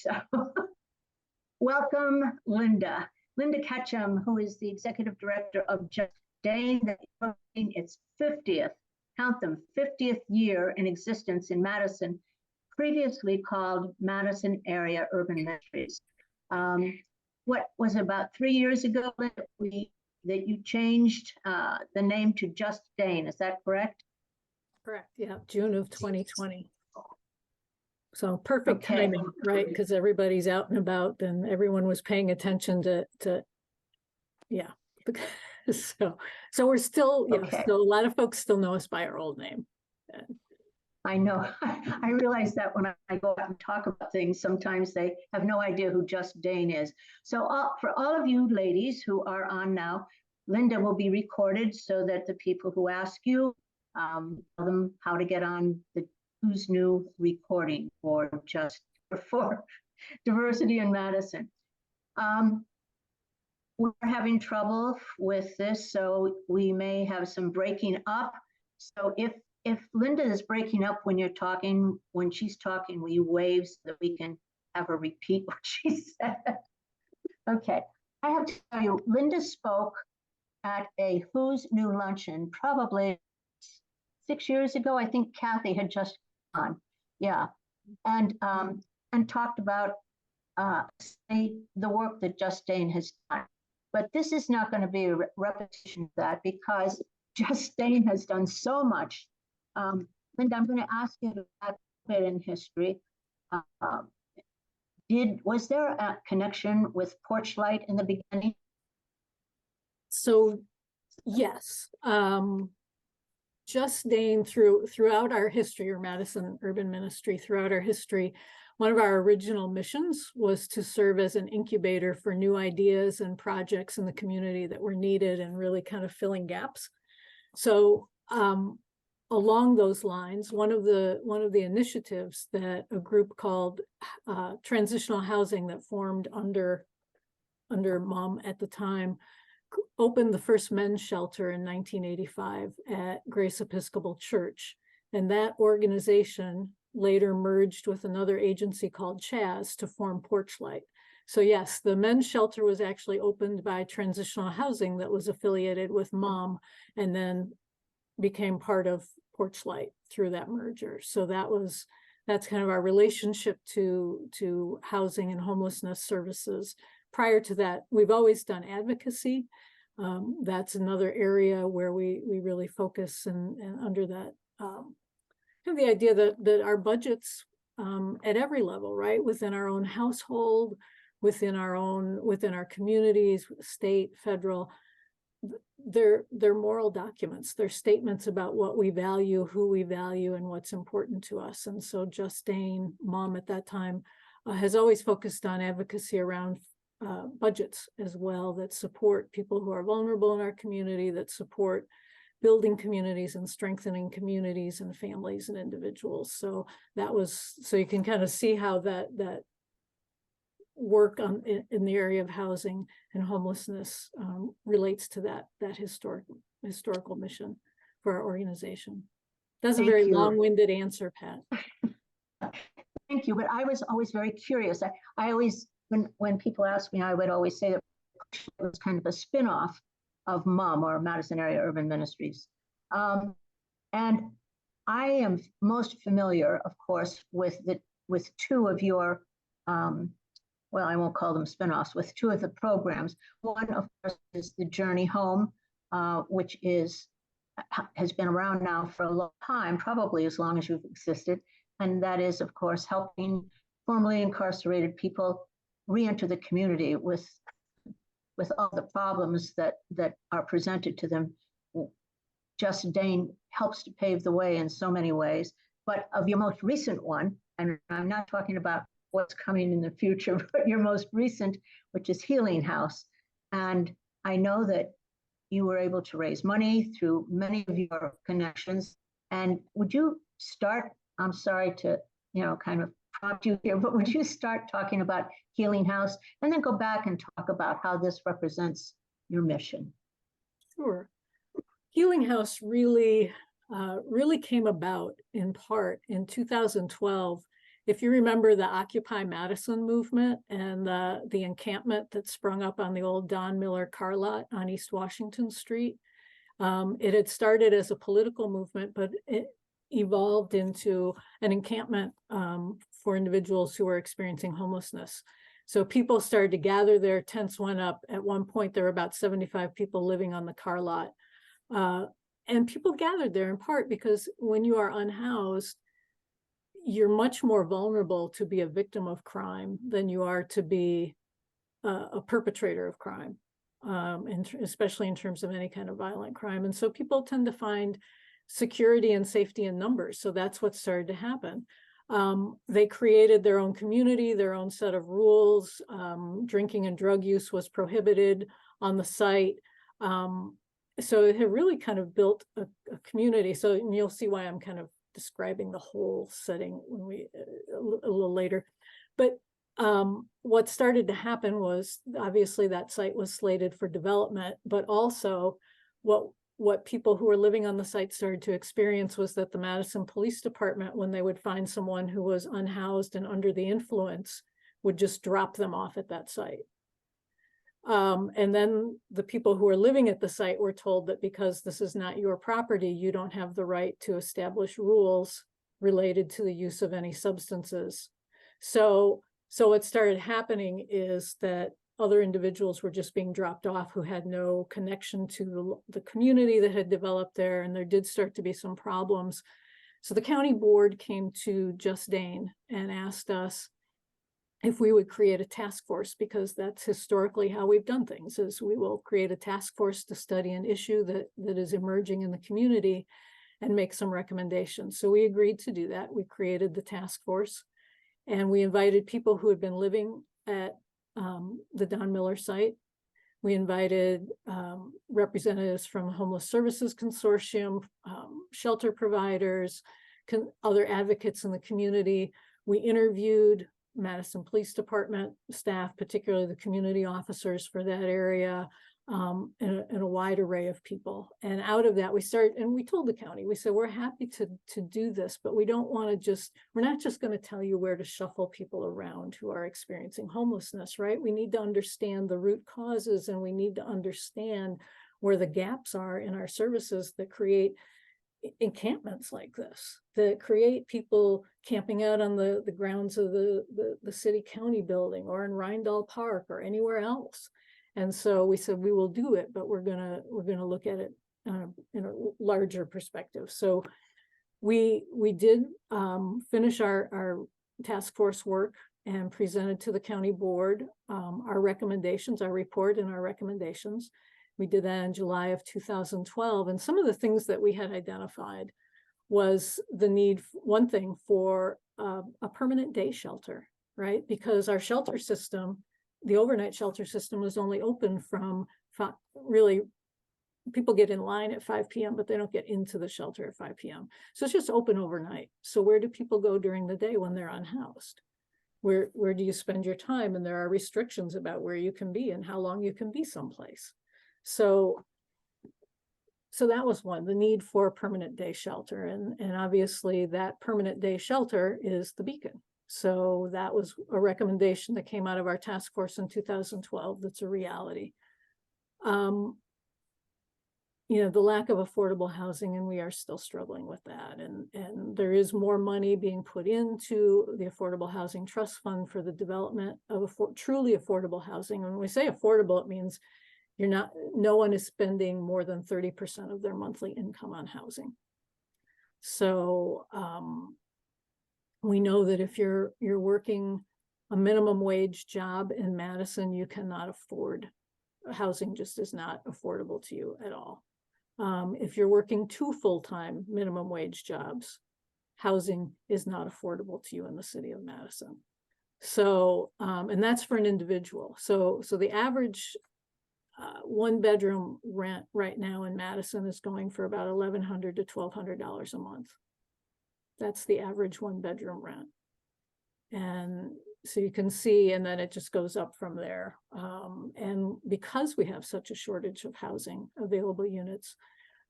So welcome, Linda. Linda Ketchum, who is the executive director of Just Dane, its 50th, count them, 50th year in existence in Madison, previously called Madison Area Urban Ministries. What was about 3 years ago that you changed the name to Just Dane, is that correct? Correct, yeah, June of 2020. So perfect timing, right? Because everybody's out and about and everyone was paying attention to yeah. So we're still, still a lot of folks still know us by our old name. I know. I realize that when I go out and talk about things, sometimes they have no idea who Just Dane is. So for all of you ladies who are on now, Linda will be recorded so that the people who ask you, tell them how to get on the Who's New recording for Diversity in Madison. We're having trouble with this, so we may have some breaking up. So if Linda is breaking up when she's talking, will you wave so that we can have her repeat what she said? Okay, I have to tell you, Linda spoke at a Who's New luncheon probably 6 years ago. I think Kathy had just gone, yeah, and talked about the work that Just Dane has done. But this is not going to be a repetition of that because Just Dane has done so much. Linda, I'm going to ask you to back a bit in history. Was there a connection with Porchlight in the beginning? So yes, Just Dane throughout our history, or Madison Urban Ministry throughout our history, one of our original missions was to serve as an incubator for new ideas and projects in the community that were needed and really kind of filling gaps. So along those lines, one of the initiatives that a group called Transitional Housing that formed under MOM at the time opened the first men's shelter in 1985 at Grace Episcopal Church. And that organization later merged with another agency called CHAZ to form Porchlight. So yes, the men's shelter was actually opened by Transitional Housing that was affiliated with MOM and then became part of Porchlight through that merger. So that's kind of our relationship to housing and homelessness services. Prior to that, we've always done advocacy. That's another area where we really focus and under that have the idea that our budgets at every level, right, within our own household, within our communities, state, federal, they're moral documents. They're statements about what we value, who we value, and what's important to us. And so Just Dane, MOM at that time, has always focused on advocacy around budgets as well that support people who are vulnerable in our community, that support building communities and strengthening communities and families and individuals. So you can kind of see how that work in the area of housing and homelessness relates to that historical mission for our organization. That's a very long-winded answer, Pat. Thank you, but I was always very curious. I always, when people ask me, I would always say that it was kind of a spin-off of MOM, or Madison Area Urban Ministries. And I am most familiar, of course, with two of your, well, I won't call them spin-offs, with two of the programs. One, of course, is the Journey Home, which has been around now for a long time, probably as long as you've existed. And that is, of course, helping formerly incarcerated people re-enter the community with all the problems that are presented to them. Just Dane helps to pave the way in so many ways. But of your most recent one, and I'm not talking about what's coming in the future, but your most recent, which is Healing House. And I know that you were able to raise money through many of your connections. And would you start, I'm sorry to, kind of prompt you here, but would you start talking about Healing House and then go back and talk about how this represents your mission? Sure. Healing House really came about in part in 2012. if you remember the Occupy Madison movement and the encampment that sprung up on the old Don Miller car lot on East Washington Street, it had started as a political movement, but it evolved into an encampment for individuals who were experiencing homelessness. So people started to gather there, tents went up. At one point, there were about 75 people living on the car lot. And people gathered there in part because when you are unhoused, you're much more vulnerable to be a victim of crime than you are to be a perpetrator of crime, especially in terms of any kind of violent crime. And so people tend to find security and safety in numbers. So that's what started to happen. They created their own community, their own set of rules. Drinking and drug use was prohibited on the site. So it had really kind of built a community. So and you'll see why I'm kind of describing the whole setting when we a little later. But what started to happen was obviously that site was slated for development, but also what people who were living on the site started to experience was that the Madison Police Department, when they would find someone who was unhoused and under the influence, would just drop them off at that site. And then the people who are living at the site were told that because this is not your property, you don't have the right to establish rules related to the use of any substances. So what started happening is that other individuals were just being dropped off who had no connection to the community that had developed there, and there did start to be some problems. So the county board came to Just Dane and asked us if we would create a task force, because that's historically how we've done things, is we will create a task force to study an issue that is emerging in the community and make some recommendations. So we agreed to do that. We created the task force and we invited people who had been living at the Don Miller site. We invited representatives from the Homeless Services Consortium, shelter providers, other advocates in the community. We interviewed Madison Police Department staff, particularly the community officers for that area, and a wide array of people. And out of that, we told the county, we said, we're happy to do this, but we don't want to we're not just going to tell you where to shuffle people around who are experiencing homelessness, right? We need to understand the root causes, and we need to understand where the gaps are in our services that create encampments like this, that create people camping out on the grounds of the city county building or in Rindall Park or anywhere else. And so we said, we will do it, but we're gonna look at it in a larger perspective. So we did finish our task force work and presented to the county board our recommendations, our report and our recommendations. We did that in July of 2012. And some of the things that we had identified was the need, one thing, for a permanent day shelter, right? Because our shelter system, the overnight shelter system, was only open from really, people get in line at 5 p.m., but they don't get into the shelter at 5 p.m. So it's just open overnight. So where do people go during the day when they're unhoused? Where do you spend your time? And there are restrictions about where you can be and how long you can be someplace. So that was one, the need for a permanent day shelter. And obviously that permanent day shelter is the Beacon. So that was a recommendation that came out of our task force in 2012. That's a reality. The lack of affordable housing, and we are still struggling with that. And there is more money being put into the Affordable Housing Trust Fund for the development of truly affordable housing. And when we say affordable, it means no one is spending more than 30% of their monthly income on housing. So we know that if you're working a minimum wage job in Madison, you cannot afford housing, just is not affordable to you at all. If you're working 2 full-time minimum wage jobs, housing is not affordable to you in the city of Madison. So, and that's for an individual. So the average 1-bedroom rent right now in Madison is going for about $1,100 to $1,200 a month. That's the average 1-bedroom rent. And so you can see, and then it just goes up from there. And because we have such a shortage of housing available units,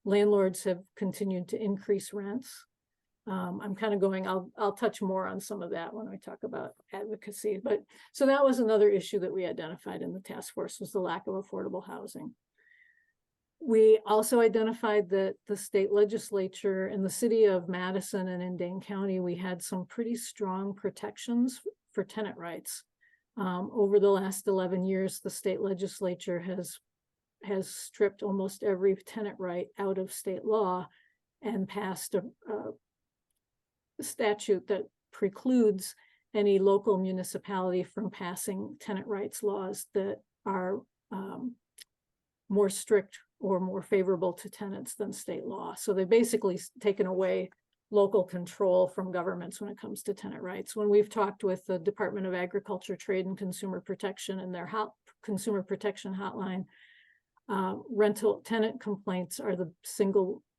landlords have continued to increase rents. I'm kind of going, I'll touch more on some of that when I talk about advocacy. But so that was another issue that we identified in the task force, was the lack of affordable housing. We also identified that the state legislature in the city of Madison and in Dane County, we had some pretty strong protections for tenant rights. Over the last 11 years, the state legislature has stripped almost every tenant right out of state law and passed a statute that precludes any local municipality from passing tenant rights laws that are more strict or more favorable to tenants than state law. So they basically taken away local control from governments when it comes to tenant rights. When we've talked with the Department of Agriculture, Trade and Consumer Protection and their consumer protection hotline, rental tenant complaints are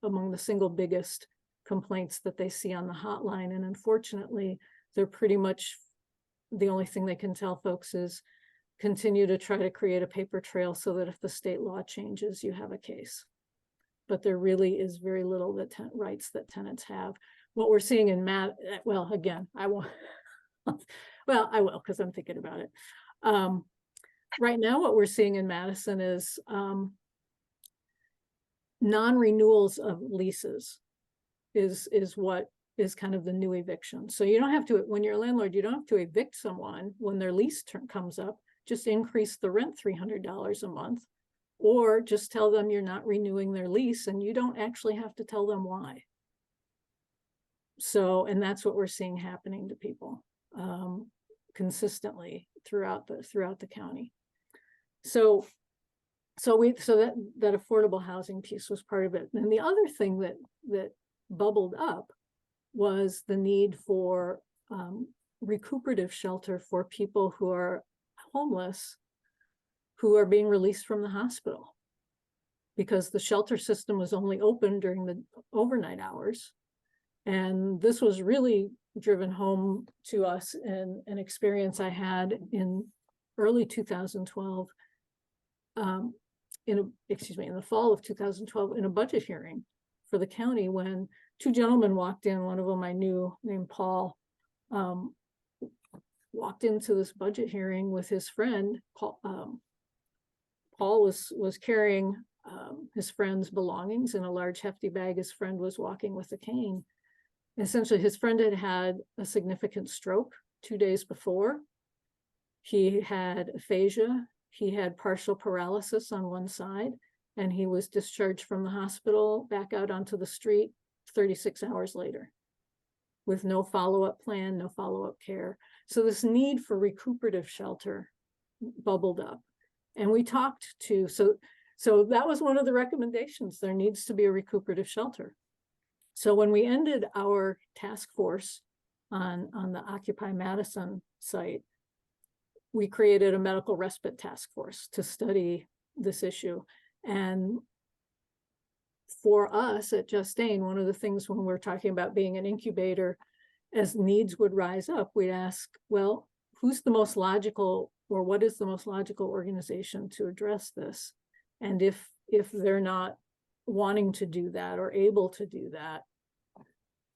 among the single biggest complaints that they see on the hotline. And unfortunately, they're pretty much the only thing they can tell folks is continue to try to create a paper trail so that if the state law changes, you have a case. But there really is very little rights that tenants have. What we're seeing in well, again, I won't, well, I will, because I'm thinking about it. Right now, what we're seeing in Madison is non-renewals of leases is what is kind of the new eviction. So you don't have to, when you're a landlord, you don't have to evict someone when their lease term comes up. Just increase the rent $300 a month, or just tell them you're not renewing their lease, and you don't actually have to tell them why. So, and that's what we're seeing happening to people consistently throughout the county. So that affordable housing piece was part of it. And the other thing that bubbled up was the need for recuperative shelter for people who are homeless, who are being released from the hospital, because the shelter system was only open during the overnight hours. And this was really driven home to us in an experience I had in early 2012, in the fall of 2012, in a budget hearing for the county, when two gentlemen walked in. One of them I knew, named Paul, walked into this budget hearing with his friend. Paul was carrying his friend's belongings in a large hefty bag. His friend was walking with a cane. Essentially, his friend had had a significant stroke 2 days before. He had aphasia. He had partial paralysis on one side, and he was discharged from the hospital back out onto the street 36 hours later, with no follow-up plan, no follow-up care. So this need for recuperative shelter bubbled up. And we talked to, so that was one of the recommendations. There needs to be a recuperative shelter. So when we ended our task force on the Occupy Madison site, we created a medical respite task force to study this issue. And for us at Justine, one of the things when we're talking about being an incubator, as needs would rise up, we'd ask, well, who's the most logical, or what is the most logical organization to address this? And if they're not wanting to do that or able to do that,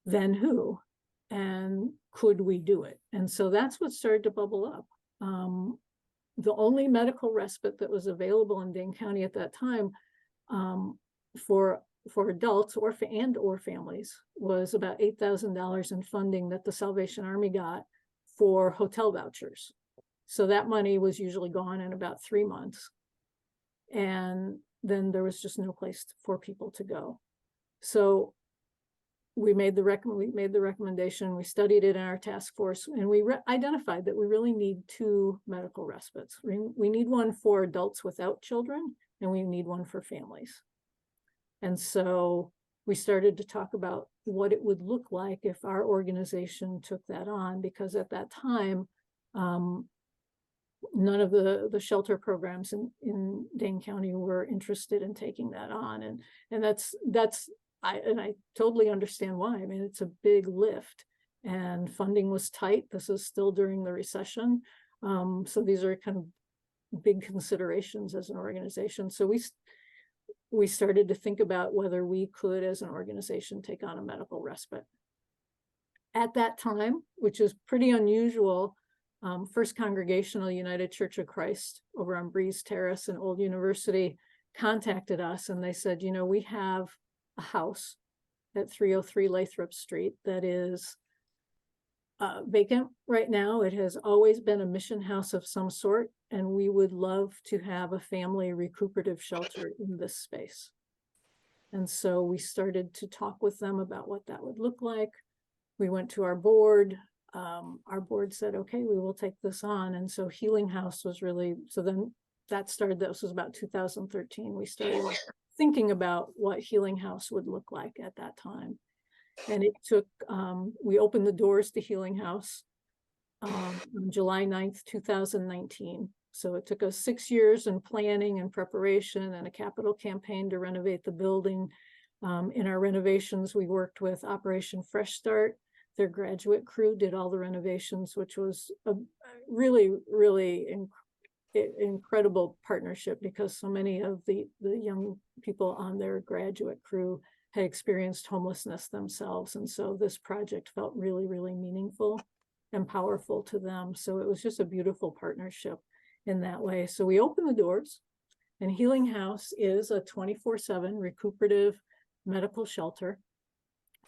then who? And could we do it? And so that's what started to bubble up. The only medical respite that was available in Dane County at that time for adults or families was about $8,000 in funding that the Salvation Army got for hotel vouchers. So that money was usually gone in about 3 months. And then there was just no place for people to go. So we made the recommendation, we studied it in our task force, and we identified that we really need 2 medical respites. We need one for adults without children, and we need one for families. And so we started to talk about what it would look like if our organization took that on, because at that time, none of the shelter programs in Dane County were interested in taking that on. And I totally understand why. I mean, it's a big lift, and funding was tight. This is still during the recession. So these are kind of big considerations as an organization. So we started to think about whether we could, as an organization, take on a medical respite. at that time, which is pretty unusual, First Congregational United Church of Christ over on Breeze Terrace and Old University contacted us, and they said, you know, we have a house at 303 Lathrop Street that is vacant right now. It has always been a mission house of some sort, and we would love to have a family recuperative shelter in this space. And so we started to talk with them about what that would look like. We went to our board. Our board said, okay, we will take this on. And so Healing House was really, so then that started, this was about 2013. We started thinking about what Healing House would look like at that time. And it took, we opened the doors to Healing House on July 9th, 2019. So it took us 6 years in planning and preparation and a capital campaign to renovate the building. In our renovations, we worked with Operation Fresh Start. Their graduate crew did all the renovations, which was a really, really incredible partnership, because so many of the young people on their graduate crew had experienced homelessness themselves. And so this project felt really, really meaningful and powerful to them. So it was just a beautiful partnership in that way. So we opened the doors, and Healing House is a 24/7 recuperative medical shelter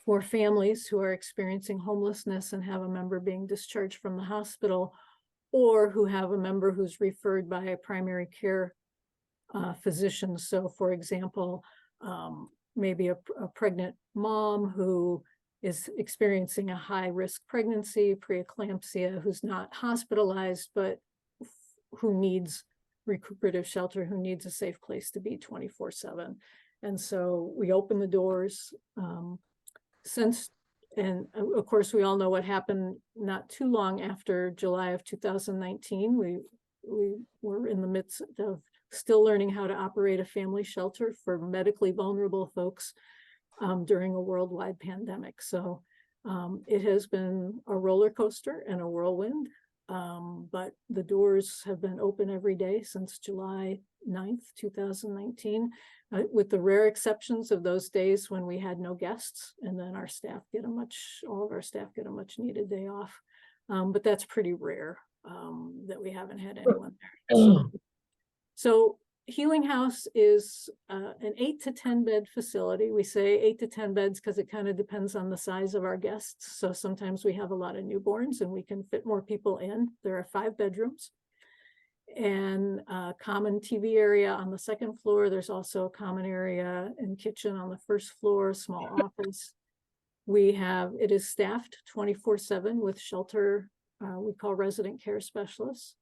for families who are experiencing homelessness and have a member being discharged from the hospital, or who have a member who's referred by a primary care physician. So for example, maybe a pregnant mom who is experiencing a high risk pregnancy, preeclampsia, who's not hospitalized, but who needs recuperative shelter, who needs a safe place to be 24/7. And so we opened the doors and of course, we all know what happened not too long after July of 2019. We were in the midst of still learning how to operate a family shelter for medically vulnerable folks during a worldwide pandemic. So it has been a roller coaster and a whirlwind, but the doors have been open every day since July 9th, 2019, with the rare exceptions of those days when we had no guests, and then all of our staff get a much needed day off. But that's pretty rare that we haven't had anyone there. So Healing House is an 8 to 10 bed facility. We say 8 to 10 beds because it kind of depends on the size of our guests. So sometimes we have a lot of newborns and we can fit more people in. There are 5 bedrooms and a common TV area on the second floor. There's also a common area and kitchen on the first floor, small office. It is staffed 24/7 with shelter, we call resident care specialists.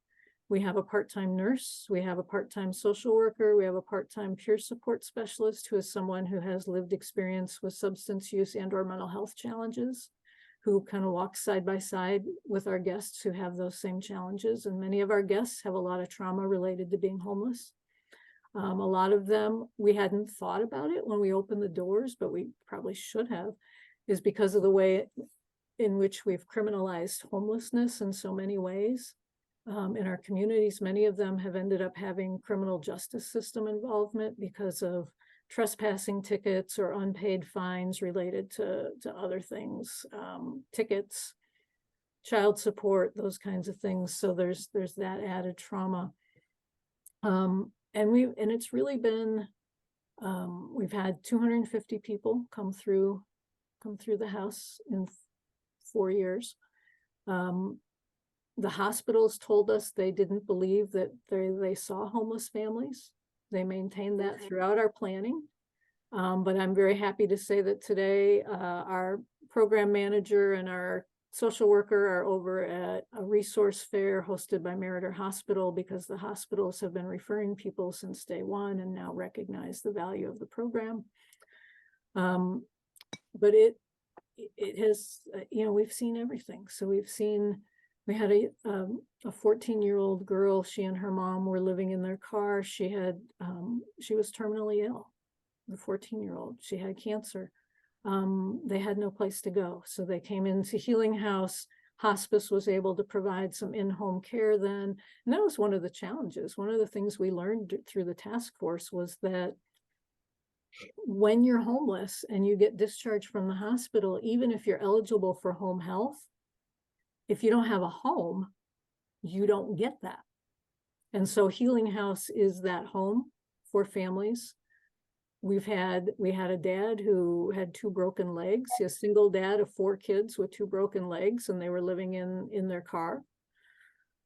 We have a part-time nurse, we have a part-time social worker, we have a part-time peer support specialist who is someone who has lived experience with substance use and/or mental health challenges, who kind of walks side by side with our guests who have those same challenges. And many of our guests have a lot of trauma related to being homeless. A lot of them, we hadn't thought about it when we opened the doors, but we probably should have, is because of the way in which we've criminalized homelessness in so many ways. In our communities, many of them have ended up having criminal justice system involvement because of trespassing tickets or unpaid fines related to other things, tickets, child support, those kinds of things. So there's that added trauma. And it's really been, we've had 250 people come through the house in 4 years. The hospitals told us they didn't believe that they saw homeless families. They maintained that throughout our planning. But I'm very happy to say that today our program manager and our social worker are over at a resource fair hosted by Meriter Hospital, because the hospitals have been referring people since day one and now recognize the value of the program. But it has, we've seen everything. So we had a 14-year-old girl. She and her mom were living in their car. She was terminally ill, the 14-year-old. She had cancer. They had no place to go. So they came into Healing House. Hospice was able to provide some in-home care then. And that was one of the challenges. One of the things we learned through the task force was that when you're homeless and you get discharged from the hospital, even if you're eligible for home health, if you don't have a home, you don't get that. And so Healing House is that home for families. We had a dad who had 2 broken legs, a single dad of 4 kids with 2 broken legs, and they were living in their car.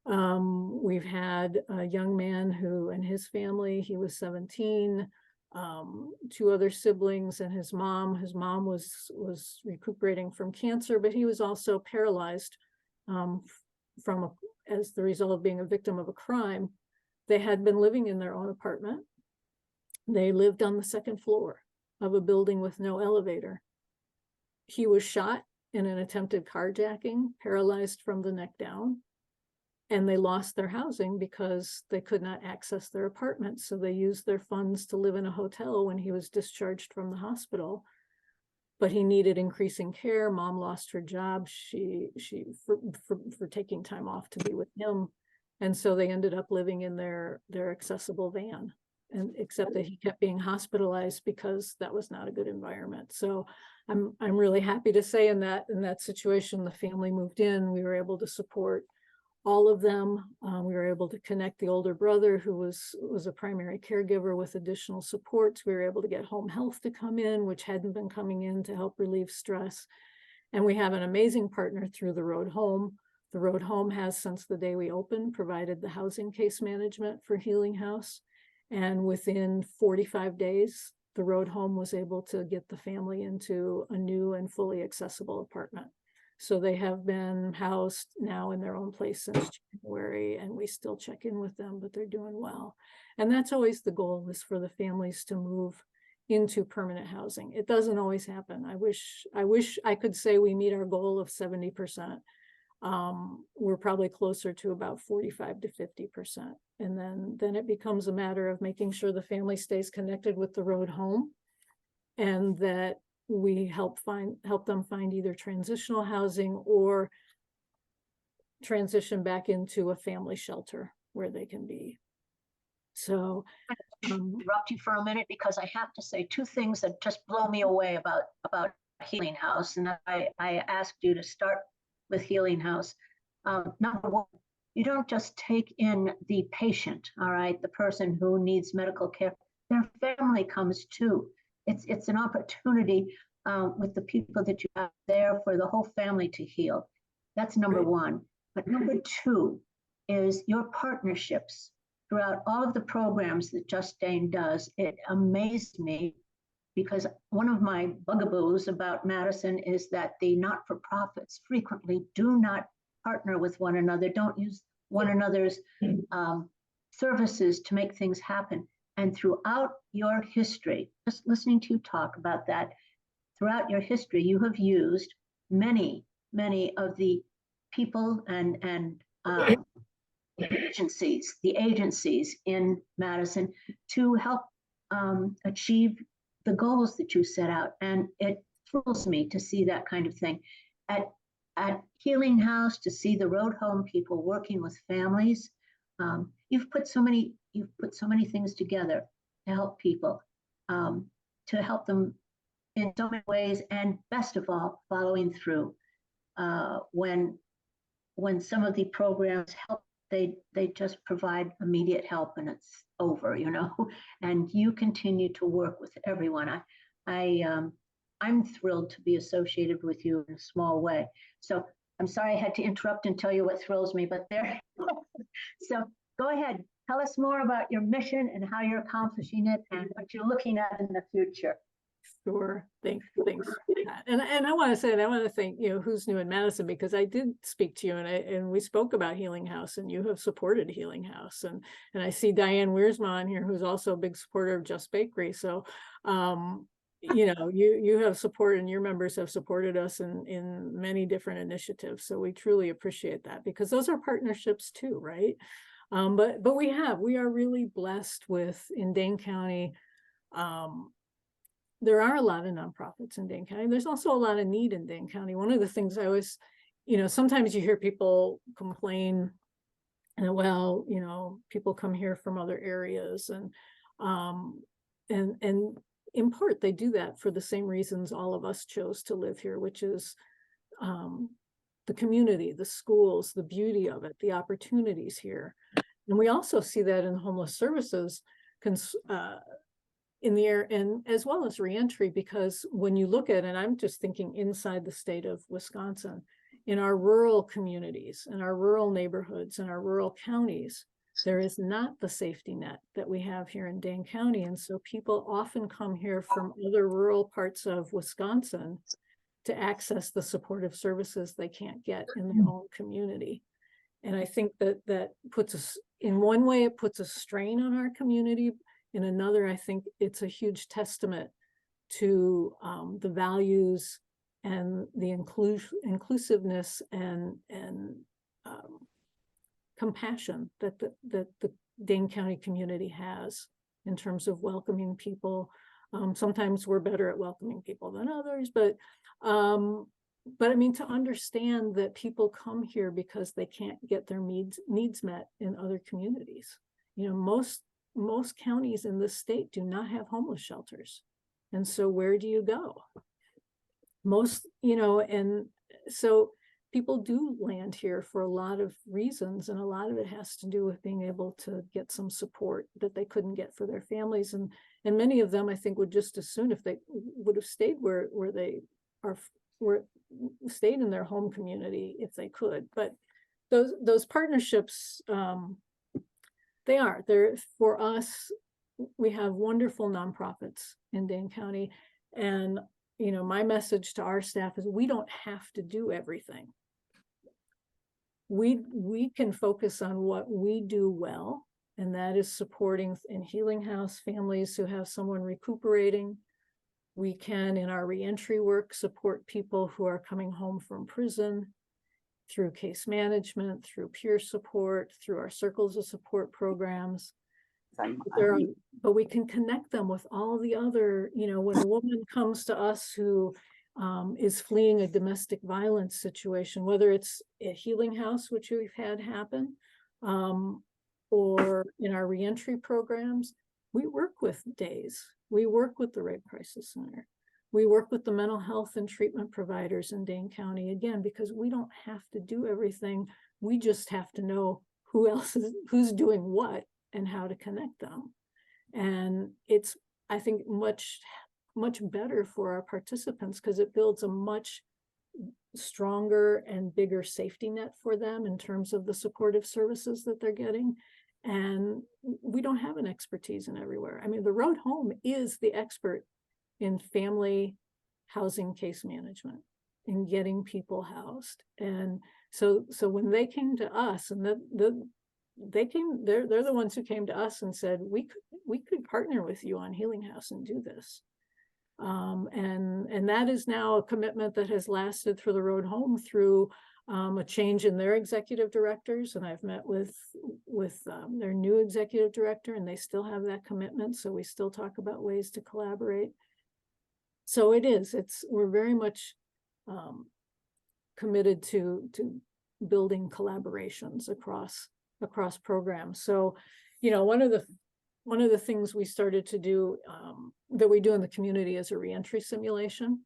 We've had a young man who, and his family, he was 17, 2 other siblings and his mom. His mom was recuperating from cancer, but he was also paralyzed as the result of being a victim of a crime. They had been living in their own apartment. They lived on the 2nd floor of a building with no elevator. He was shot in an attempted carjacking, paralyzed from the neck down, and they lost their housing because they could not access their apartment. So they used their funds to live in a hotel when he was discharged from the hospital. But he needed increasing care. Mom lost her job. For taking time off to be with him. And so they ended up living in their accessible van. And except that he kept being hospitalized because that was not a good environment. So I'm really happy to say in that situation, the family moved in. We were able to support all of them. We were able to connect the older brother who was a primary caregiver with additional supports. We were able to get home health to come in, which hadn't been coming in, to help relieve stress. And we have an amazing partner through the Road Home. The Road Home has, since the day we opened, provided the housing case management for Healing House. And within 45 days, the Road Home was able to get the family into a new and fully accessible apartment. So they have been housed now in their own place since January, and we still check in with them, but they're doing well. And that's always the goal, is for the families to move into permanent housing. It doesn't always happen. I wish I could say we meet our goal of 70%. We're probably closer to about 45 to 50%. And then it becomes a matter of making sure the family stays connected with the Road Home, and that we help them find either transitional housing or transition back into a family shelter where they can be. So interrupt you for a minute, because I have to say 2 things that just blow me away about Healing House. And I asked you to start with Healing House. Number 1, you don't just take in the patient, all right, the person who needs medical care. Their family comes too. It's an opportunity with the people that you have there for the whole family to heal. That's number 1. But number 2 is your partnerships throughout all of the programs that Justine does. It amazed me, because one of my bugaboos about Madison is that the not-for-profits frequently do not partner with one another, don't use one another's services to make things happen. And throughout your history, just listening to you talk about that, throughout your history, you have used many of the people and the agencies in Madison to help achieve the goals that you set out. And it thrills me to see that kind of thing. At Healing House, to see the Road Home people working with families, you've put so many things together to help people, to help them in so many ways, and best of all, following through. When some of the programs help, they just provide immediate help and it's over, and you continue to work with everyone. I'm thrilled to be associated with you in a small way. So I'm sorry I had to interrupt and tell you what thrills me, but there. So go ahead, tell us more about your mission and how you're accomplishing it and what you're looking at in the future. Sure. Thanks for that. And I want to thank, Who's New in Madison, because I did speak to you and we spoke about Healing House, and you have supported Healing House. And I see Diane Wiersma on here, who's also a big supporter of Just Bakery. So, you have supported, and your members have supported us in many different initiatives. So we truly appreciate that, because those are partnerships too, right? But we are really blessed with, in Dane County, there are a lot of nonprofits in Dane County. There's also a lot of need in Dane County. One of the things I always, sometimes you hear people complain, and people come here from other areas, and in part, they do that for the same reasons all of us chose to live here, which is the community, the schools, the beauty of it, the opportunities here. And we also see that in homeless services in the air, and as well as reentry, because when you look at, and I'm just thinking inside the state of Wisconsin, in our rural communities, in our rural neighborhoods, in our rural counties, there is not the safety net that we have here in Dane County. And so people often come here from other rural parts of Wisconsin to access the supportive services they can't get in their own community. And I think that puts us, in one way, it puts a strain on our community. In another, I think it's a huge testament to the values and the inclusiveness and compassion that the Dane County community has in terms of welcoming people. Sometimes we're better at welcoming people than others, but I mean, to understand that people come here because they can't get their needs met in other communities. You know, most counties in this state do not have homeless shelters. And so where do you go? Most, you know, and so people do land here for a lot of reasons, and a lot of it has to do with being able to get some support that they couldn't get for their families. And many of them, I think, would just as soon if they would have stayed where they are, stayed in their home community if they could. But those partnerships, they're for us. We have wonderful nonprofits in Dane County, and you know, my message to our staff is we don't have to do everything. We can focus on what we do well, and that is supporting in Healing House families who have someone recuperating. We can, in our reentry work, support people who are coming home from prison through case management, through peer support, through our circles of support programs. But we can connect them with all the other, you know, when a woman comes to us who is fleeing a domestic violence situation, whether it's a Healing House, which we've had happen, or in our reentry programs, we work with DAYS. We work with the Rape Crisis Center. We work with the mental health and treatment providers in Dane County, again, because we don't have to do everything. We just have to know who's doing what and how to connect them. And it's, I think, much better for our participants because it builds a much stronger and bigger safety net for them in terms of the supportive services that they're getting. And we don't have an expertise in everywhere. I mean, the Road Home is the expert in family housing case management, in getting people housed. And so when they came to us, and they're the ones who came to us and said, we could partner with you on Healing House and do this. And that is now a commitment that has lasted for the Road Home through a change in their executive directors. And I've met with their new executive director, and they still have that commitment. So we still talk about ways to collaborate. So we're very much committed to building collaborations across programs. So, you know, one of the things we started to do that we do in the community is a reentry simulation.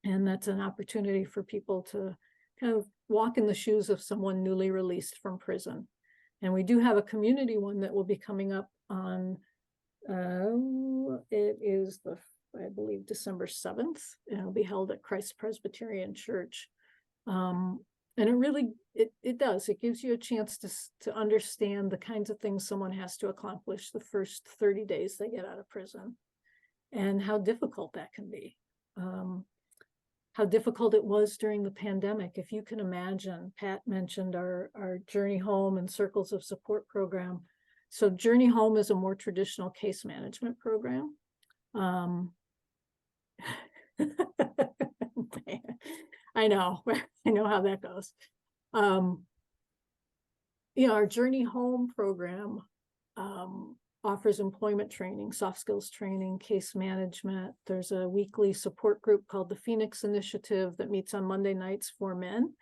And that's an opportunity for people to kind of walk in the shoes of someone newly released from prison. And we do have a community one that will be coming up on, it is I believe, December 7th, and it'll be held at Christ Presbyterian Church. And it really, it does, it gives you a chance to understand the kinds of things someone has to accomplish the first 30 days they get out of prison, and how difficult that can be. How difficult it was during the pandemic. If you can imagine, Pat mentioned our Journey Home and Circles of Support program. So Journey Home is a more traditional case management program. I know how that goes. You know, our Journey Home program offers employment training, soft skills training, case management. There's a weekly support group called the Phoenix Initiative that meets on Monday nights for men.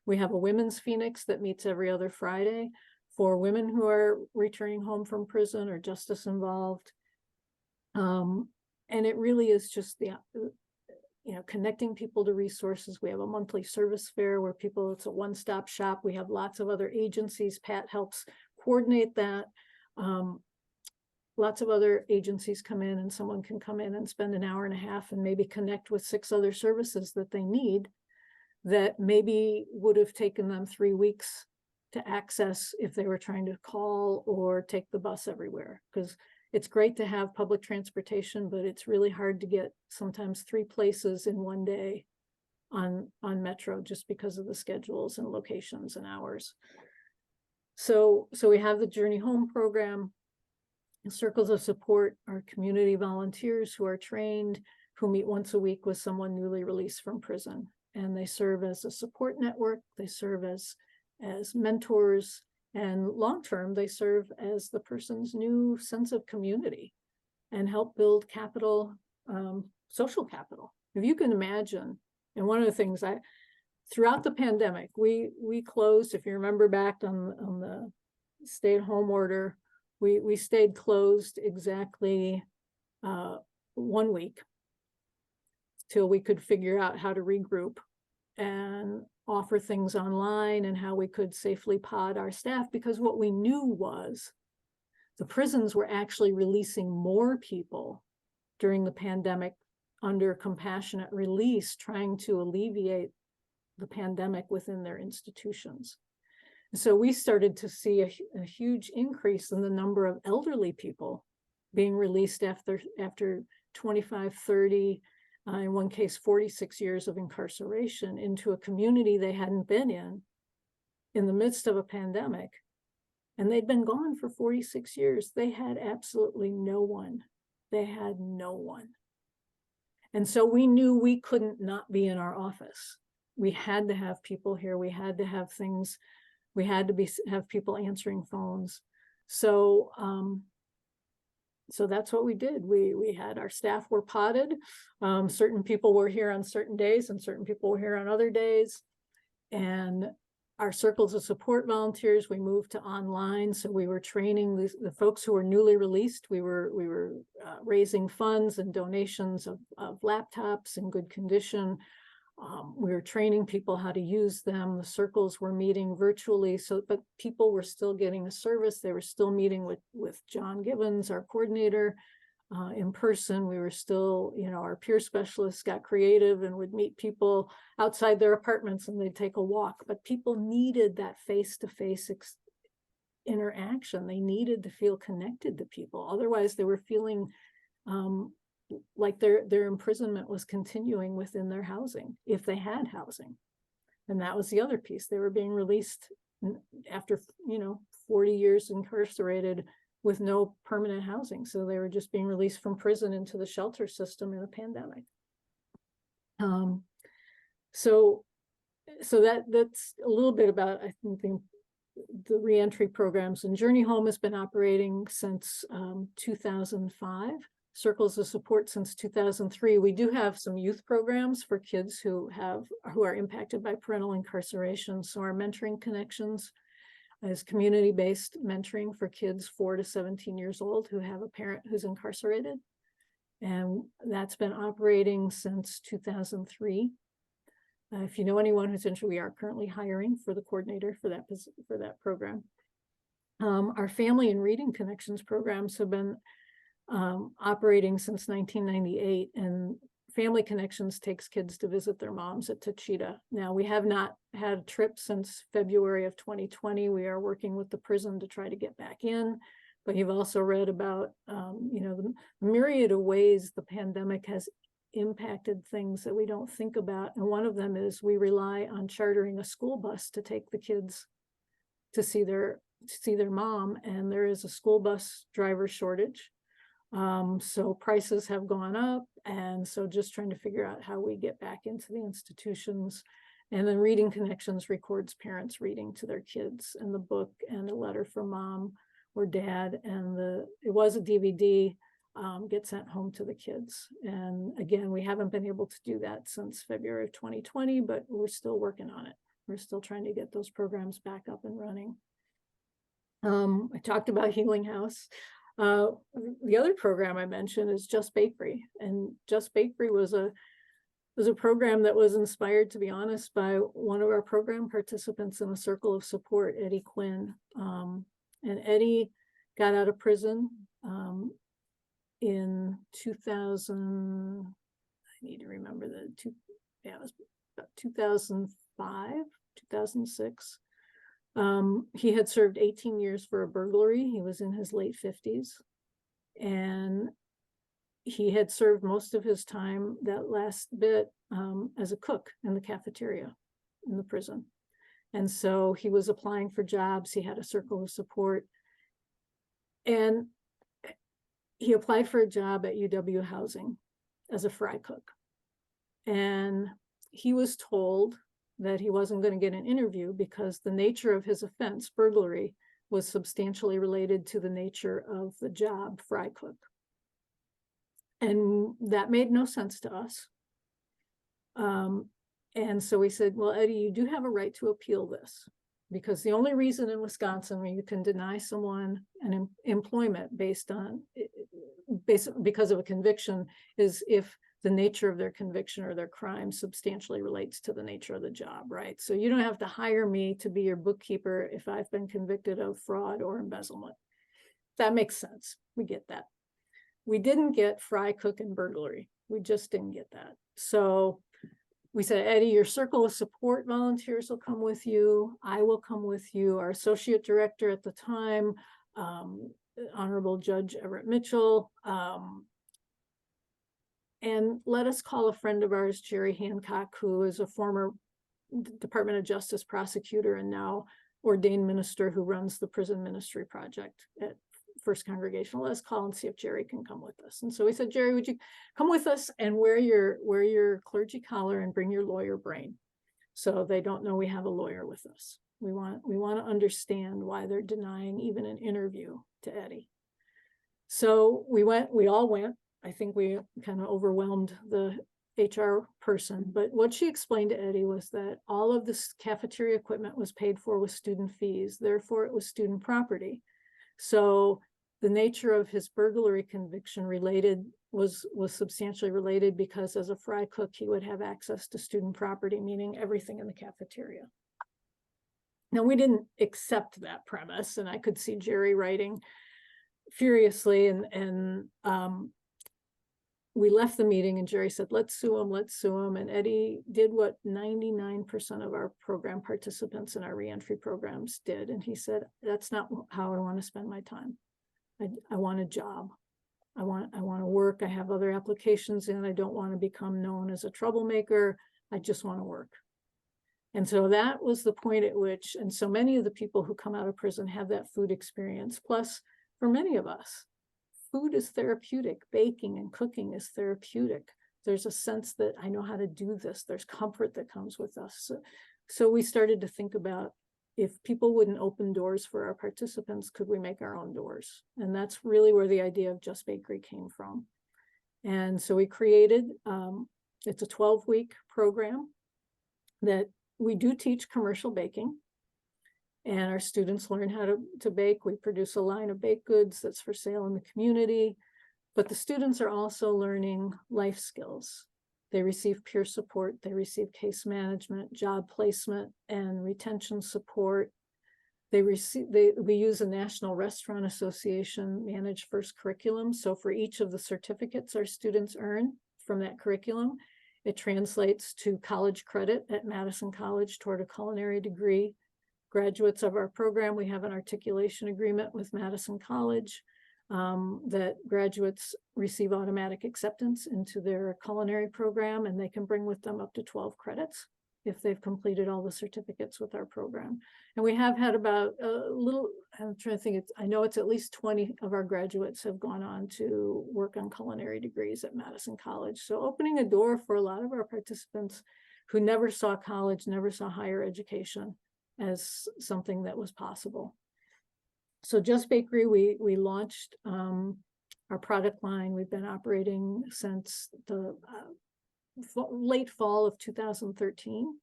We have a Women's Phoenix that meets every other Friday for women who are returning home from prison or justice involved. And it really is just the, connecting people to resources. We have a monthly service fair where it's a one-stop shop. We have lots of other agencies. Pat helps coordinate that. Lots of other agencies come in, and someone can come in and spend an hour and a half and maybe connect with 6 other services that they need that maybe would have taken them 3 weeks to access if they were trying to call or take the bus everywhere. Because it's great to have public transportation, but it's really hard to get sometimes 3 places in one day on Metro just because of the schedules and locations and hours. So we have the Journey Home program. Circles of Support are community volunteers who are trained, who meet once a week with someone newly released from prison. And they serve as a support network. They serve as mentors. And long-term, they serve as the person's new sense of community and help build capital, social capital. If you can imagine, and one of the things throughout the pandemic, we closed, if you remember back on the stay-at-home order, we stayed closed exactly 1 week till we could figure out how to regroup and offer things online and how we could safely pod our staff, because what we knew was the prisons were actually releasing more people during the pandemic under compassionate release, trying to alleviate the pandemic within their institutions. So we started to see a huge increase in the number of elderly people being released after 25, 30, in one case, 46 years of incarceration into a community they hadn't been in the midst of a pandemic. And they'd been gone for 46 years. They had absolutely no one. They had no one. And so we knew we couldn't not be in our office. We had to have people here. We had to have things. We had to have people answering phones. So that's what we did. We had our staff were potted. Certain people were here on certain days and certain people were here on other days. And our Circles of Support volunteers, we moved to online. So we were training the folks who were newly released. We were raising funds and donations of laptops in good condition. We were training people how to use them. The circles were meeting virtually, but people were still getting a service. They were still meeting with John Gibbons, our coordinator, in person. We were still, our peer specialists got creative and would meet people outside their apartments and they'd take a walk. But people needed that face-to-face interaction. They needed to feel connected to people. Otherwise, they were feeling like their imprisonment was continuing within their housing, if they had housing. And that was the other piece. They were being released after 40 years incarcerated with no permanent housing. So they were just being released from prison into the shelter system in a pandemic. So that's a little bit about, I think, the reentry programs. And Journey Home has been operating since 2005. Circles of Support since 2003. We do have some youth programs for kids who are impacted by parental incarceration. So our Mentoring Connections is community-based mentoring for kids 4 to 17 years old who have a parent who's incarcerated. And that's been operating since 2003. If you know anyone who's interested, we are currently hiring for the coordinator for that program. Our Family and Reading Connections programs have been operating since 1998, and Family Connections takes kids to visit their moms at Tachita. Now, we have not had a trip since February of 2020. We are working with the prison to try to get back in, but you've also read about the myriad of ways the pandemic has impacted things that we don't think about. And one of them is we rely on chartering a school bus to take the kids to see their mom, and there is a school bus driver shortage. So prices have gone up, and so just trying to figure out how we get back into the institutions. And then Reading Connections records parents reading to their kids, and the book and a letter from mom or dad, and it was a DVD, get sent home to the kids. And again, we haven't been able to do that since February of 2020, but we're still working on it. We're still trying to get those programs back up and running. I talked about Healing House. The other program I mentioned is Just Bakery, and Just Bakery was a program that was inspired, to be honest, by one of our program participants in a circle of support, Eddie Quinn. And Eddie got out of prison in 2000. I need to remember it was about 2005, 2006. He had served 18 years for a burglary. He was in his late 50s. And he had served most of his time, that last bit, as a cook in the cafeteria in the prison. And so he was applying for jobs. He had a circle of support. And he applied for a job at UW Housing as a fry cook. And he was told that he wasn't going to get an interview because the nature of his offense, burglary, was substantially related to the nature of the job, fry cook. And that made no sense to us. And so we said, well, Eddie, you do have a right to appeal this, because the only reason in Wisconsin where you can deny someone an employment based because of a conviction is if the nature of their conviction or their crime substantially relates to the nature of the job, right? So you don't have to hire me to be your bookkeeper if I've been convicted of fraud or embezzlement. That makes sense. We get that. We didn't get fry cook and burglary. We just didn't get that. So we said, Eddie, your circle of support volunteers will come with you. I will come with you. Our associate director at the time, Honorable Judge Everett Mitchell, and let us call a friend of ours, Jerry Hancock, who is a former Department of Justice prosecutor and now ordained minister who runs the Prison Ministry Project at First Congregational. Let's call and see if Jerry can come with us. And so we said, Jerry, would you come with us and wear your clergy collar and bring your lawyer brain, so they don't know we have a lawyer with us. We want to understand why they're denying even an interview to Eddie. So we all went. I think we kind of overwhelmed the HR person, but what she explained to Eddie was that all of this cafeteria equipment was paid for with student fees. Therefore, it was student property. So the nature of his burglary conviction was substantially related because as a fry cook, he would have access to student property, meaning everything in the cafeteria. Now, we didn't accept that premise, and I could see Jerry writing furiously, and we left the meeting and Jerry said, let's sue him. And Eddie did what 99% of our program participants in our reentry programs did. And he said, that's not how I want to spend my time. I want a job. I want to work. I have other applications in. I don't want to become known as a troublemaker. I just want to work. And so that was the point at which, and so many of the people who come out of prison have that food experience. Plus, for many of us, food is therapeutic. Baking and cooking is therapeutic. There's a sense that I know how to do this. There's comfort that comes with us. So we started to think about, if people wouldn't open doors for our participants, could we make our own doors? And that's really where the idea of Just Bakery came from. And so we created, it's a 12-week program that we do teach commercial baking. And our students learn how to bake. We produce a line of baked goods that's for sale in the community. But the students are also learning life skills. They receive peer support. They receive case management, job placement, and retention support. We use a National Restaurant Association managed first curriculum. So for each of the certificates our students earn from that curriculum, it translates to college credit at Madison College toward a culinary degree. Graduates of our program, we have an articulation agreement with Madison College that graduates receive automatic acceptance into their culinary program, and they can bring with them up to 12 credits if they've completed all the certificates with our program. And we have had about I'm trying to think, I know it's at least 20 of our graduates have gone on to work on culinary degrees at Madison College. So opening a door for a lot of our participants who never saw college, never saw higher education as something that was possible. So Just Bakery, we launched our product line. We've been operating since the late fall of 2013.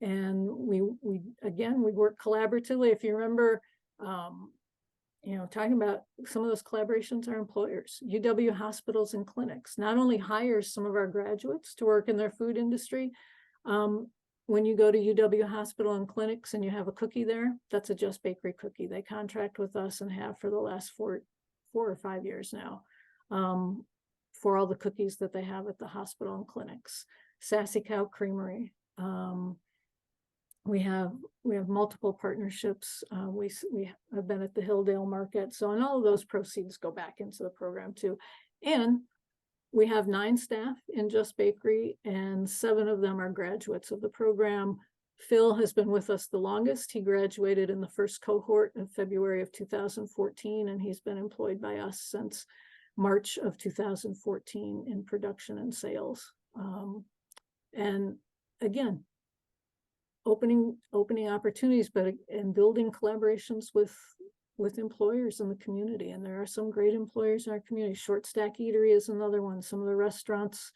And we work collaboratively. If you remember, talking about some of those collaborations are employers. UW hospitals and clinics not only hires some of our graduates to work in their food industry. When you go to UW hospital and clinics and you have a cookie there, that's a Just Bakery cookie. They contract with us and have for the last 4 or 5 years now, for all the cookies that they have at the hospital and clinics. Sassy Cow Creamery. We have multiple partnerships. We have been at the Hilldale Market. So, and all of those proceeds go back into the program too. And we have 9 staff in Just Bakery, and 7 of them are graduates of the program. Phil has been with us the longest. He graduated in the first cohort in February of 2014, and he's been employed by us since March of 2014 in production and sales. And again, opening opportunities, and building collaborations with employers in the community. And there are some great employers in our community. Short Stack Eatery is another one. Some of the restaurants,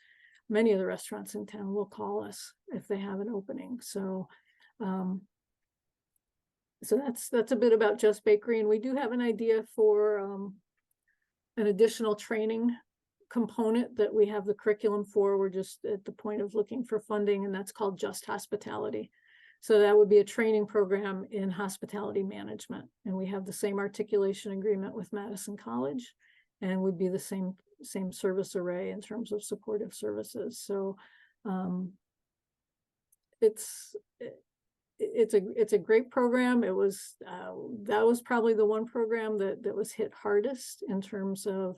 many of the restaurants in town will call us if they have an opening. So that's a bit about Just Bakery. And we do have an idea for an additional training component that we have the curriculum for. We're just at the point of looking for funding, and that's called Just Hospitality. So that would be a training program in hospitality management. And we have the same articulation agreement with Madison College, and would be the same service array in terms of supportive services. So it's a great program. It was that was probably the one program that was hit hardest in terms of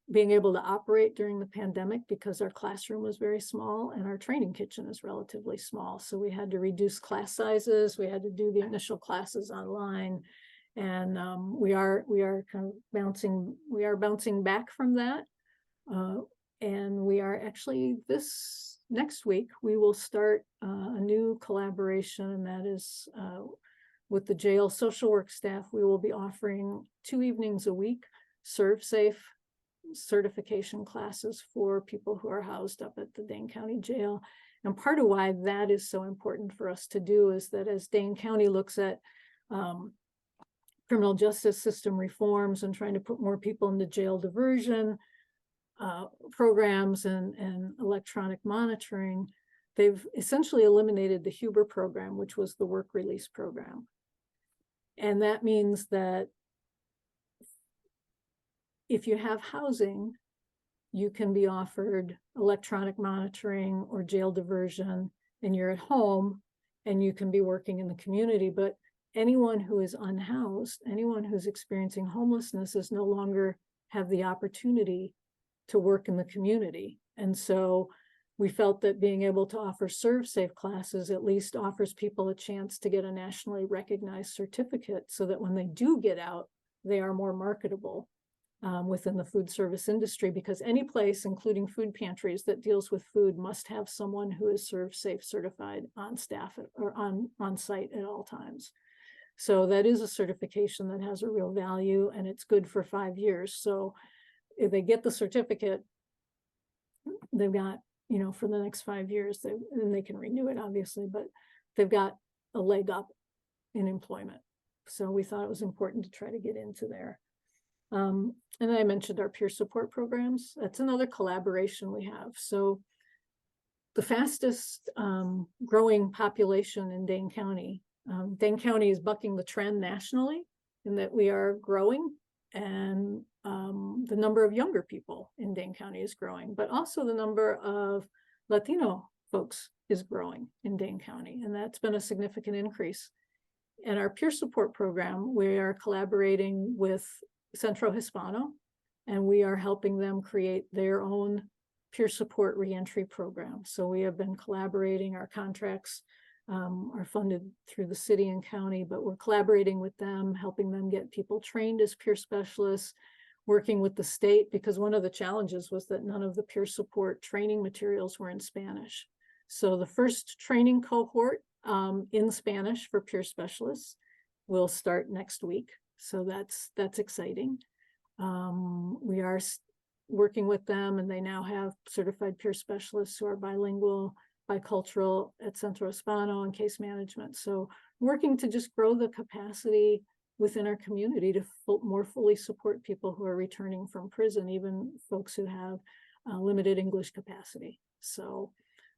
being able to operate during the pandemic, because our classroom was very small and our training kitchen is relatively small. So we had to reduce class sizes. We had to do the initial classes online, and we are kind of bouncing back from that. And we are actually, this next week, we will start a new collaboration, and that is with the jail social work staff. We will be offering 2 evenings a week, ServSafe certification classes for people who are housed up at the Dane County Jail. And part of why that is so important for us to do is that as Dane County looks at criminal justice system reforms and trying to put more people into jail diversion programs and electronic monitoring, they've essentially eliminated the Huber program, which was the work release program. And that means that if you have housing, you can be offered electronic monitoring or jail diversion, and you're at home and you can be working in the community. But anyone who is unhoused, anyone who's experiencing homelessness, is no longer have the opportunity to work in the community. And so we felt that being able to offer ServSafe classes at least offers people a chance to get a nationally recognized certificate, so that when they do get out, they are more marketable within the food service industry, because any place, including food pantries, that deals with food must have someone who is ServSafe certified on staff or on site at all times. So that is a certification that has a real value, and it's good for 5 years. So if they get the certificate, they've got, for the next 5 years, and they can renew it, obviously, but they've got a leg up in employment. So we thought it was important to try to get into there. And I mentioned our peer support programs. That's another collaboration we have. So the fastest growing population in Dane County is bucking the trend nationally in that we are growing, and the number of younger people in Dane County is growing, but also the number of Latino folks is growing in Dane County, and that's been a significant increase. And our peer support program, we are collaborating with Centro Hispano, and we are helping them create their own peer support reentry program. So we have been collaborating. Our contracts are funded through the city and county, but we're collaborating with them, helping them get people trained as peer specialists, working with the state, because one of the challenges was that none of the peer support training materials were in Spanish. So the first training cohort in Spanish for peer specialists will start next week. So that's exciting. We are working with them, and they now have certified peer specialists who are bilingual, bicultural at Centro Hispano and case management. So working to just grow the capacity within our community to more fully support people who are returning from prison, even folks who have limited English capacity. So,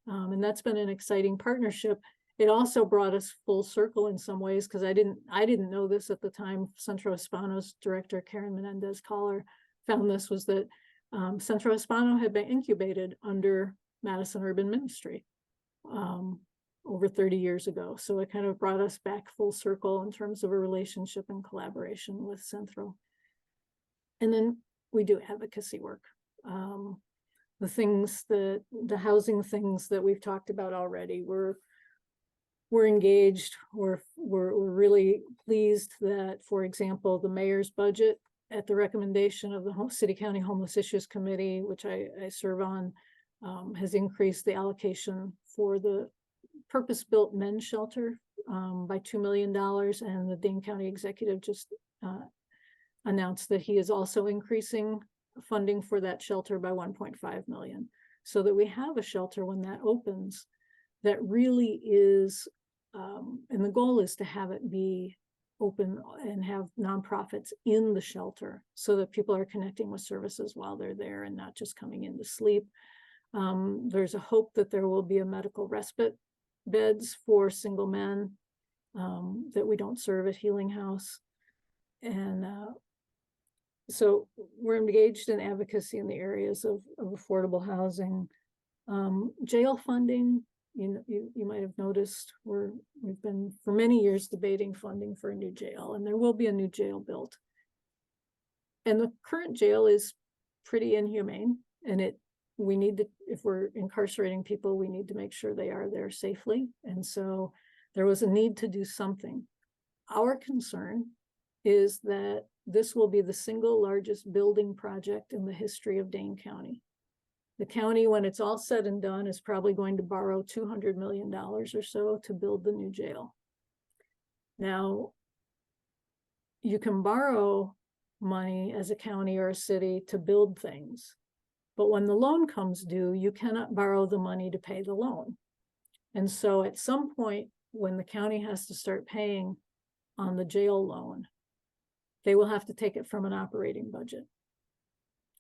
and that's been an exciting partnership. It also brought us full circle in some ways, because I didn't know this at the time. Centro Hispano's director, Karen Menendez-Collar, found this, was that Centro Hispano had been incubated under Madison Urban Ministry over 30 years ago. So it kind of brought us back full circle in terms of a relationship and collaboration with Centro. And then we do advocacy work. The things that, the housing things that we've talked about already, we're engaged. We're really pleased that, for example, the mayor's budget, at the recommendation of the City County Homeless Issues Committee, which I serve on, has increased the allocation for the purpose-built men's shelter by $2 million. And the Dane County Executive just announced that he is also increasing funding for that shelter by 1.5 million, so that we have a shelter when that opens that really is, and the goal is to have it be open and have nonprofits in the shelter, so that people are connecting with services while they're there and not just coming in to sleep. There's a hope that there will be a medical respite beds for single men that we don't serve at Healing House. And so we're engaged in advocacy in the areas of affordable housing. Jail funding, you might have noticed, we've been for many years debating funding for a new jail, and there will be a new jail built. And the current jail is pretty inhumane, and we need to, if we're incarcerating people, we need to make sure they are there safely. And so there was a need to do something. Our concern is that this will be the single largest building project in the history of Dane County. The county, when it's all said and done, is probably going to borrow $200 million or so to build the new jail. Now, you can borrow money as a county or a city to build things, but when the loan comes due, you cannot borrow the money to pay the loan. And so at some point, when the county has to start paying on the jail loan, they will have to take it from an operating budget.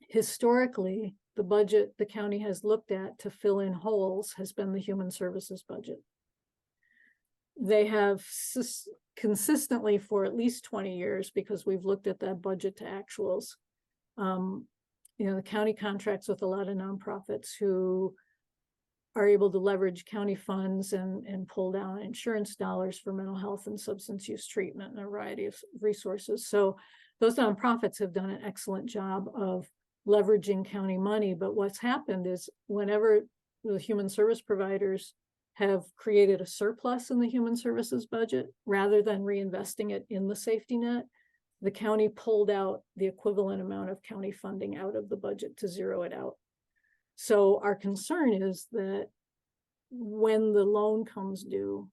Historically, the budget the county has looked at to fill in holes has been the human services budget. They have consistently for at least 20 years, because we've looked at that budget to actuals. The county contracts with a lot of nonprofits who are able to leverage county funds and pull down insurance dollars for mental health and substance use treatment and a variety of resources. So those nonprofits have done an excellent job of leveraging county money. But what's happened is, whenever the human service providers have created a surplus in the human services budget, rather than reinvesting it in the safety net, the county pulled out the equivalent amount of county funding out of the budget to zero it out. So our concern is that when the loan comes due,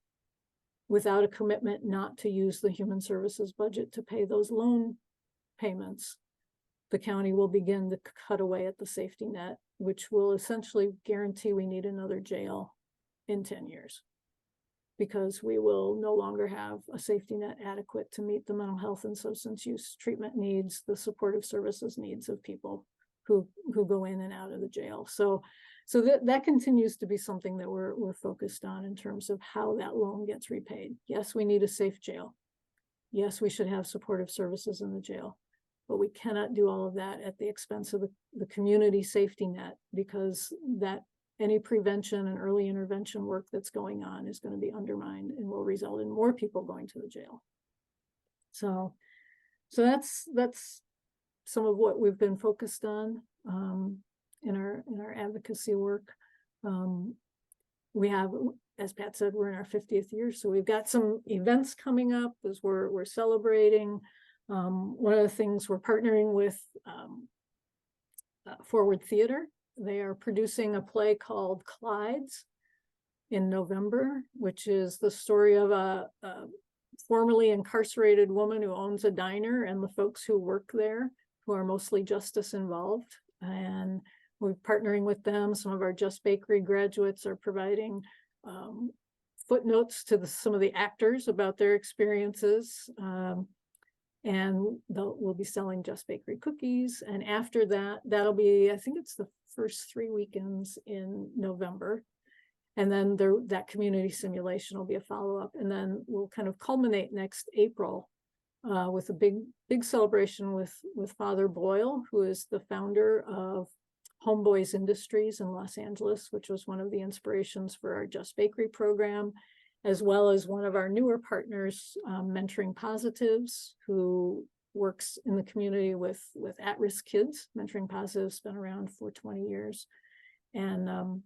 without a commitment not to use the human services budget to pay those loan payments, the county will begin to cut away at the safety net, which will essentially guarantee we need another jail in 10 years, because we will no longer have a safety net adequate to meet the mental health and substance use treatment needs, the supportive services needs of people who go in and out of the jail. So that continues to be something that we're focused on in terms of how that loan gets repaid. Yes, we need a safe jail. Yes, we should have supportive services in the jail, but we cannot do all of that at the expense of the community safety net, because that any prevention and early intervention work that's going on is going to be undermined and will result in more people going to the jail. So that's some of what we've been focused on in our advocacy work. We have, as Pat said, we're in our 50th year, so we've got some events coming up as we're celebrating. One of the things, we're partnering with Forward Theater. They are producing a play called Clydes in November, which is the story of a formerly incarcerated woman who owns a diner and the folks who work there, who are mostly justice involved. And we're partnering with them. Some of our Just Bakery graduates are providing footnotes to some of the actors about their experiences. and we'll be selling Just Bakery cookies. And after that, that'll be, I think it's the first 3 weekends in November. And then that community simulation will be a follow-up. And then we'll kind of culminate next April with a big celebration with Father Boyle, who is the founder of Homeboys Industries in Los Angeles, which was one of the inspirations for our Just Bakery program, as well as one of our newer partners, Mentoring Positives, who works in the community with at-risk kids. Mentoring Positives been around for 20 years. And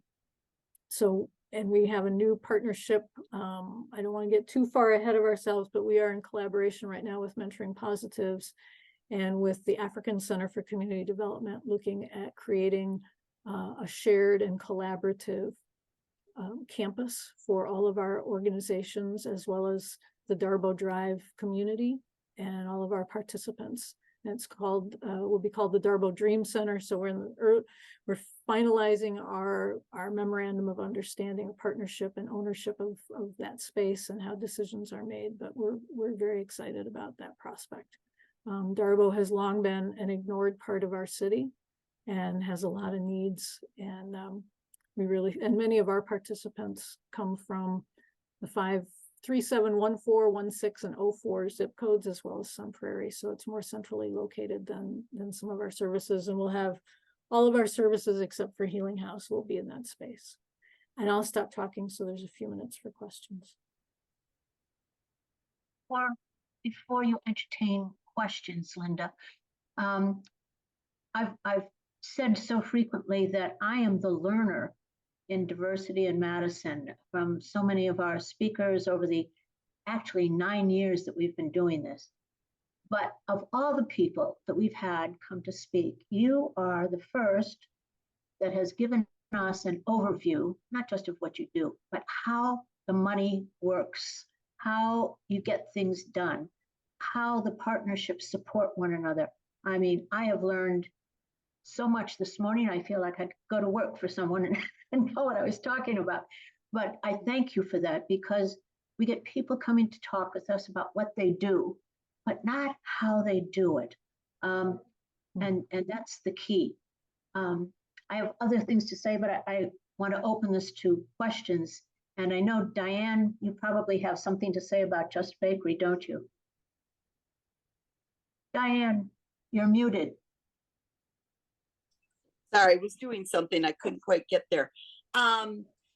and we have a new partnership. I don't want to get too far ahead of ourselves, but we are in collaboration right now with Mentoring Positives and with the African Center for Community Development, looking at creating a shared and collaborative campus for all of our organizations, as well as the Darbo Drive community and all of our participants. And it's called, will be called the Darbo Dream Center. So we're finalizing our memorandum of understanding, a partnership and ownership of that space and how decisions are made. But we're very excited about that prospect. Darbo has long been an ignored part of our city and has a lot of needs. And many of our participants come from the 53714, 16, and 04 zip codes, as well as Sun Prairie. So it's more centrally located than some of our services. And we'll have all of our services except for Healing House will be in that space. And I'll stop talking so there's a few minutes for questions. Before you entertain questions, Linda, I've said so frequently that I am the learner in diversity in Madison from so many of our speakers over the actually 9 years that we've been doing this. But of all the people that we've had come to speak, you are the first that has given us an overview, not just of what you do, but how the money works, how you get things done, how the partnerships support one another. I mean, I have learned so much this morning. I feel like I'd go to work for someone and know what I was talking about. But I thank you for that, because we get people coming to talk with us about what they do, but not how they do it. And that's the key. I have other things to say, but I want to open this to questions. And I know, Diane, you probably have something to say about Just Bakery, don't you? Diane, you're muted. Sorry, I was doing something. I couldn't quite get there.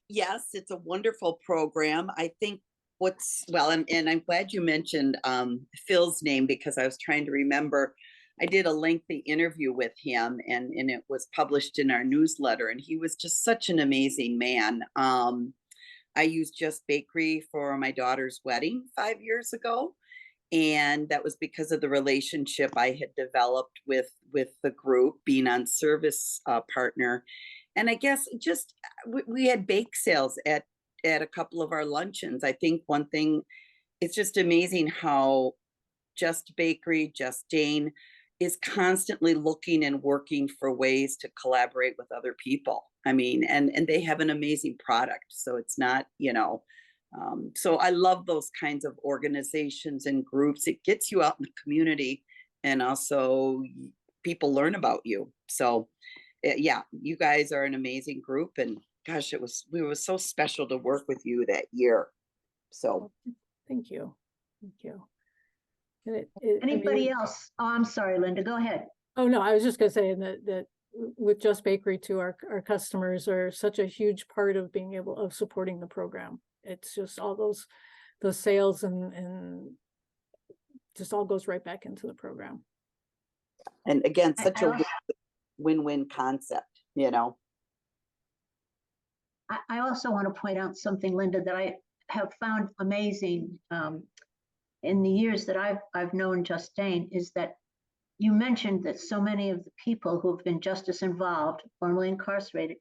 Yes, it's a wonderful program. I think and I'm glad you mentioned Phil's name, because I was trying to remember. I did a lengthy interview with him, and it was published in our newsletter, and he was just such an amazing man. I used Just Bakery for my daughter's wedding 5 years ago. And that was because of the relationship I had developed with the group, being on service partner. And I guess just we had bake sales at a couple of our luncheons. I think one thing, it's just amazing how Just Bakery, Justine is constantly looking and working for ways to collaborate with other people. I mean, and they have an amazing product. So it's not, so I love those kinds of organizations and groups. It gets you out in the community, and also people learn about you. So yeah, you guys are an amazing group, and gosh, it was so special to work with you that year. So thank you. Anybody else? Oh, I'm sorry, Linda, go ahead. Oh no, I was just gonna say that with Just Bakery too, our customers are such a huge part of being able of supporting the program. It's just all those sales and just all goes right back into the program. And again, such a win-win concept, I also want to point out something, Linda, that I have found amazing in the years that I've known Justine, is that you mentioned that so many of the people who have been justice involved, formerly incarcerated,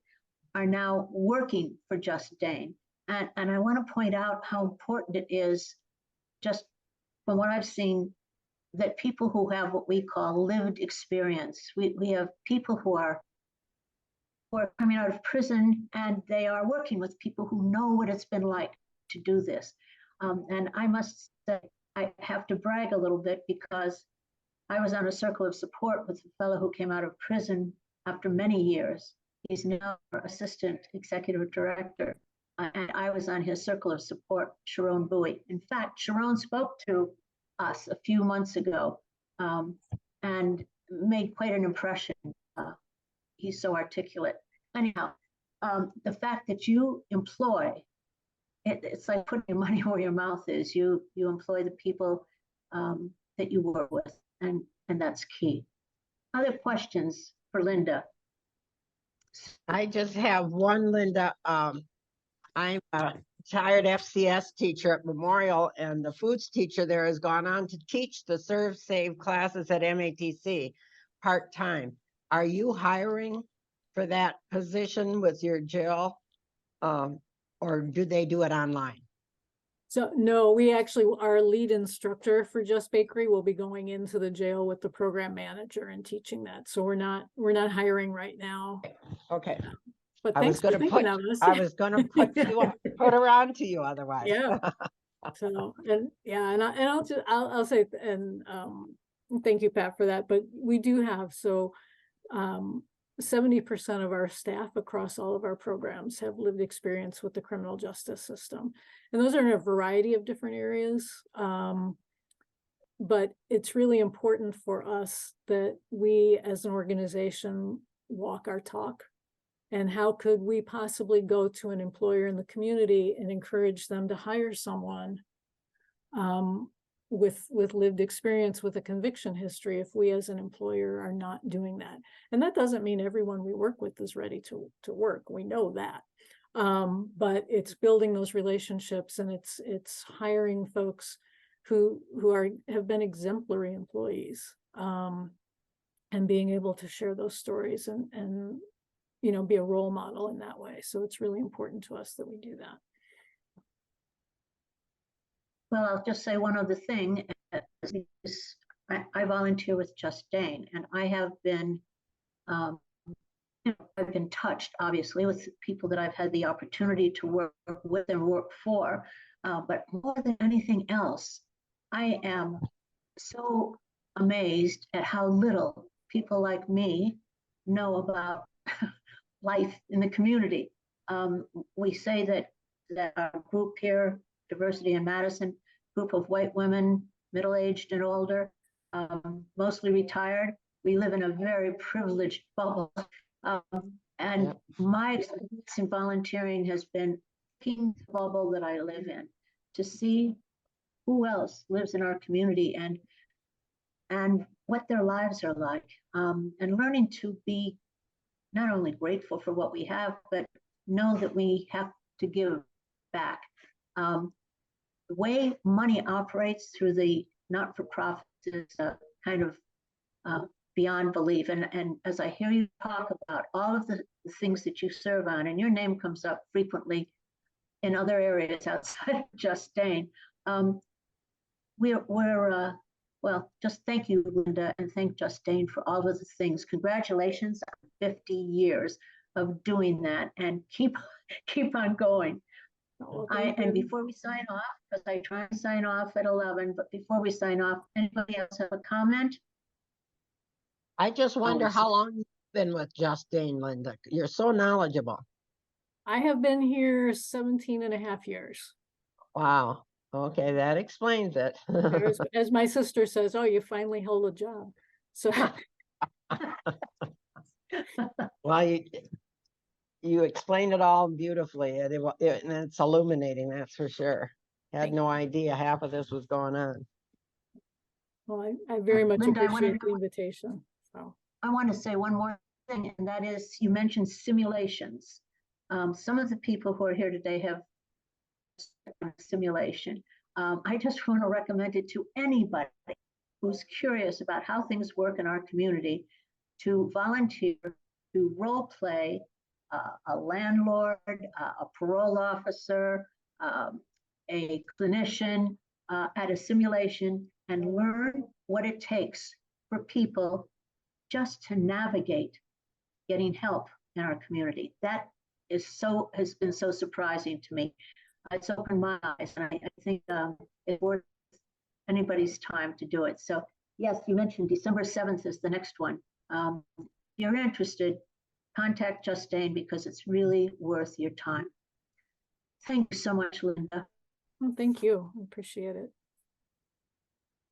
are now working for Justine. And I want to point out how important it is, just from what I've seen, that people who have what we call lived experience. We have people who are coming out of prison, and they are working with people who know what it's been like to do this. And I must say, I have to brag a little bit because I was on a circle of support with a fellow who came out of prison after many years. He's now our assistant executive director. And I was on his circle of support, Sharon Bowie. In fact, Sharon spoke to us a few months ago and made quite an impression. He's so articulate. Anyhow, the fact that you employ, it's like putting your money where your mouth is. You employ the people that you work with, and that's key. Other questions for Linda? I just have one, Linda. I'm a retired FCS teacher at Memorial, and the foods teacher there has gone on to teach the Serve Save classes at MATC part-time. Are you hiring for that position with your Jill? Or do they do it online? So no, we actually, our lead instructor for Just Bakery will be going into the jail with the program manager and teaching that. So we're not hiring right now. Okay. But I was thanks for gonna thinking put, of us. I was gonna put her on to you otherwise. Yeah. So, and yeah, and I'll say, and thank you, Pat, for that. But we do have, so 70% of our staff across all of our programs have lived experience with the criminal justice system. And those are in a variety of different areas. But it's really important for us that we as an organization walk our talk. And how could we possibly go to an employer in the community and encourage them to hire someone with lived experience, with a conviction history, if we as an employer are not doing that? And that doesn't mean everyone we work with is ready to work. We know that. But it's building those relationships, and it's hiring folks who have been exemplary employees, and being able to share those stories and be a role model in that way. So it's really important to us that we do that. Well, I'll just say one other thing. I volunteer with Just Dane, and I have been, I've been touched, obviously, with people that I've had the opportunity to work with and work for. But more than anything else, I am so amazed at how little people like me know about life in the community. We say that our group here, Diversity in Madison, group of white women, middle-aged and older, mostly retired. We live in a very privileged bubble. And my experience in volunteering has been the bubble that I live in, to see who else lives in our community and what their lives are like, and learning to be not only grateful for what we have, but know that we have to give back. The way money operates through the not-for-profits is kind of beyond belief. And as I hear you talk about all of the things that you serve on, and your name comes up frequently in other areas outside of Just Dane, well, just thank you, Linda, and thank Just Dane for all of the things. Congratulations on 50 years of doing that, and keep on going. And before we sign off, because I try to sign off at 11, but before we sign off, anybody else have a comment? I just wonder how long you've been with Just Dane, Linda. You're so knowledgeable. I have been here 17 and a half years. Wow. Okay, that explains it. As my sister says, oh, you finally held a job. So well, you explained it all beautifully, and it's illuminating, that's for sure. Had no idea half of this was going on. Well, I very much Linda, appreciate the invitation. So I want to say one more thing, and that is, you mentioned simulations. Some of the people who are here today have simulation. I just want to recommend it to anybody who's curious about how things work in our community to volunteer, to role play a landlord, a parole officer, a clinician at a simulation, and learn what it takes for people just to navigate getting help in our community. That has been so surprising to me. It's opened my eyes, and I think it's worth anybody's time to do it. So yes, you mentioned December 7th is the next one. If you're interested, contact Justine because it's really worth your time. Thank you so much, Linda. Well, thank you. I appreciate it.